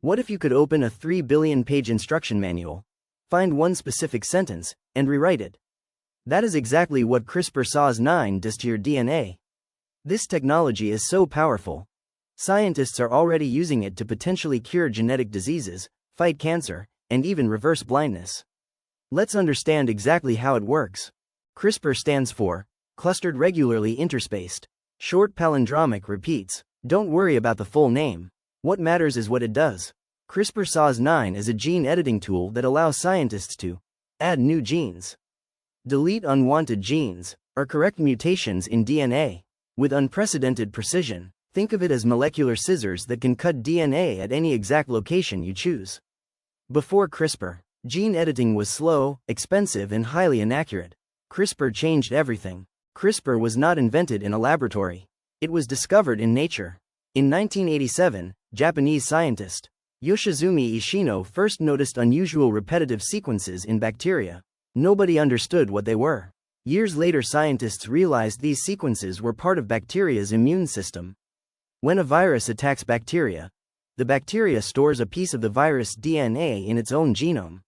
What if you could open a 3 billion-page instruction manual, find one specific sentence, and rewrite it? That is exactly what CRISPR Cas9 does to your DNA. This technology is so powerful. Scientists are already using it to potentially cure genetic diseases, fight cancer, and even reverse blindness. Let's understand exactly how it works. CRISPR stands for Clustered Regularly Interspaced. Short palindromic repeats. Don't worry about the full name. What matters is what it does. CRISPR Cas9 is a gene editing tool that allows scientists to add new genes, delete unwanted genes, or correct mutations in DNA with unprecedented precision. Think of it as molecular scissors that can cut DNA at any exact location you choose. Before CRISPR, gene editing was slow, expensive, and highly inaccurate. CRISPR changed everything. CRISPR was not invented in a laboratory. It was discovered in nature. In 1987, Japanese scientist Yoshizumi Ishino first noticed unusual repetitive sequences in bacteria. Nobody understood what they were. Years later, scientists realized these sequences were part of bacteria's immune system. When a virus attacks bacteria, the bacteria stores a piece of the virus DNA in its own genome.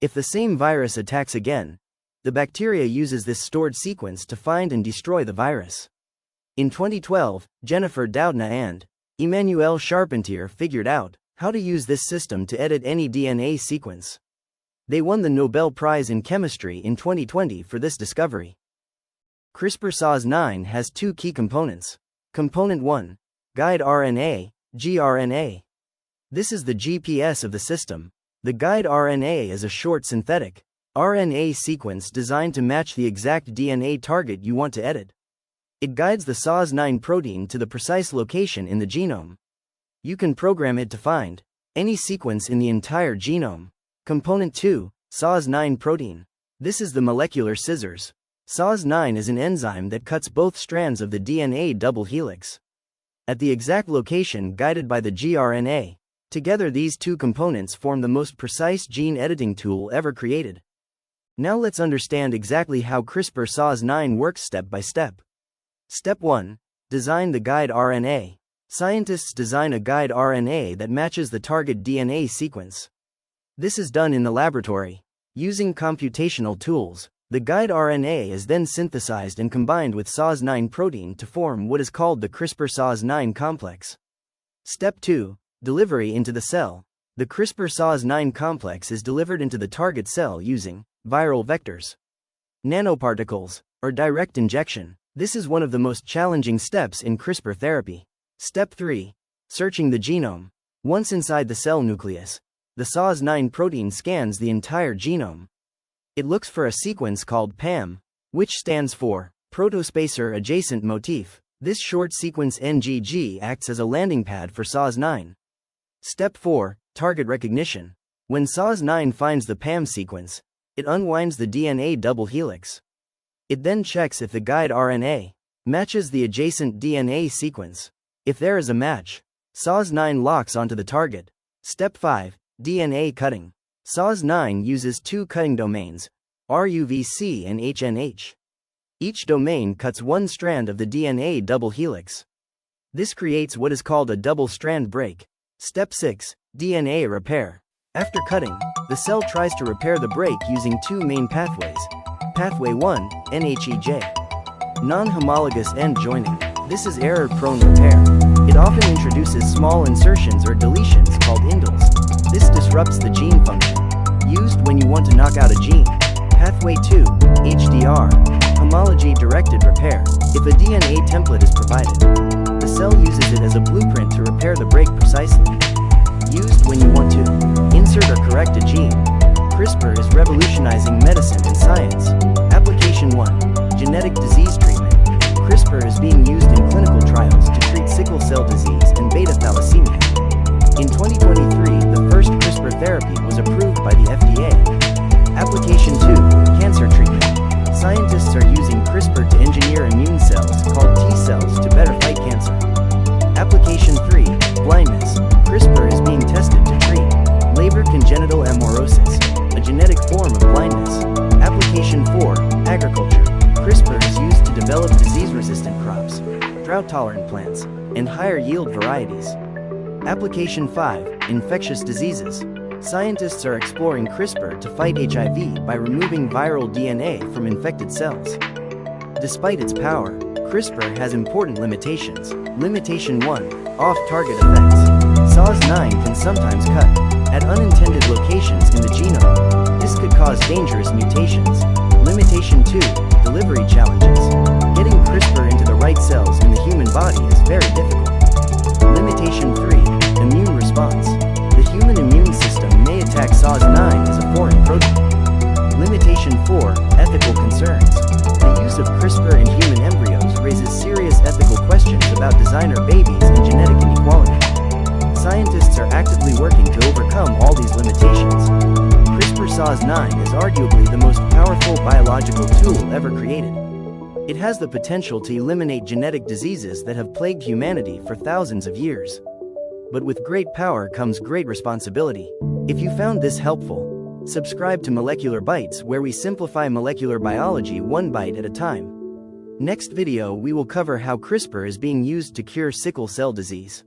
If the same virus attacks again, the bacteria uses this stored sequence to find and destroy the virus. In 2012, Jennifer Doudna and Emmanuel Charpentier figured out how to use this system to edit any DNA sequence. They won the Nobel Prize in Chemistry in 2020 for this discovery. CRISPR Cas9 has two key components. Component 1. Guide RNA, gRNA. This is the GPS of the system. The guide RNA is a short synthetic RNA sequence designed to match the exact DNA target you want to edit. It guides the Cas9 protein to the precise location in the genome. You can program it to find any sequence in the entire genome. Component 2. Cas9 protein. This is the molecular scissors. Cas9 is an enzyme that cuts both strands of the DNA double helix at the exact location guided by the gRNA. Together, these two components form the most precise gene editing tool ever created. Now let's understand exactly how CRISPR Cas9 works step by step. Step 1. Design the guide RNA. Scientists design a guide RNA that matches the target DNA sequence. This is done in the laboratory. Using computational tools, the guide RNA is then synthesized and combined with Cas9 protein to form what is called the CRISPR Cas9 complex. Step 2. Delivery into the cell. The CRISPR Cas9 complex is delivered into the target cell using viral vectors, nanoparticles, or direct injection. This is one of the most challenging steps in CRISPR therapy. Step 3. Searching the genome. Once inside the cell nucleus, the Cas9 protein scans the entire genome. It looks for a sequence called PAM, which stands for Protospacer Adjacent Motif. This short sequence NGG acts as a landing pad for Cas9. Step 4. Target recognition. When Cas9 finds the PAM sequence, it unwinds the DNA double helix. It then checks if the guide RNA matches the adjacent DNA sequence. If there is a match, Cas9 locks onto the target. Step 5. DNA cutting. Cas9 uses two cutting domains, RUVC and HNH. Each domain cuts one strand of the DNA double helix. This creates what is called a double-strand break. Step 6. DNA repair. After cutting, the cell tries to repair the break using two main pathways. Pathway 1, NHEJ. Non-homologous end joining. This is error-prone repair. It often introduces small insertions or deletions called indels. This disrupts the gene function, used when you want to knock out a gene. Pathway 2, HDR. Homology-directed repair. If a DNA template is provided, the cell uses it as a blueprint to repair the break precisely. Used when you want to insert or correct a gene. CRISPR is revolutionizing medicine and science. Application 1. Genetic disease treatment. CRISPR is being used in clinical trials to treat sickle cell disease and beta thalassemia. In 2023, the first CRISPR therapy was approved by the FDA. Application 2. Cancer treatment. Scientists are using CRISPR to engineer immune cells called T cells to better fight cancer. Application 3. Blindness. CRISPR is being tested to treat Leber congenital amaurosis, a genetic form of blindness. Application 4. Agriculture. CRISPR is used to develop disease-resistant crops, drought-tolerant plants, and higher-yield varieties. Application 5. Infectious diseases. Scientists are exploring CRISPR to fight HIV by removing viral DNA from infected cells. Despite its power, CRISPR has important limitations. Limitation 1. Off-target effects. Cas9 can sometimes cut at unintended locations in the genome. This could cause dangerous mutations. Limitation 2. Delivery challenges. Getting CRISPR into the right cells in the human body is very difficult. Limitation 3. Immune response. The human immune system may attack Cas9 as a foreign protein. Limitation 4. Ethical concerns. The use of CRISPR in human embryos raises serious ethical questions about designer babies and genetic inequality. Scientists are actively working to overcome all these limitations. CRISPR Cas9 is arguably the most powerful biological tool ever created. It has the potential to eliminate genetic diseases that have plagued humanity for thousands of years. But with great power comes great responsibility. If you found this helpful, subscribe to Molecular Bytes, where we simplify molecular biology one byte at a time. Next video we will cover how CRISPR is being used to cure sickle cell disease.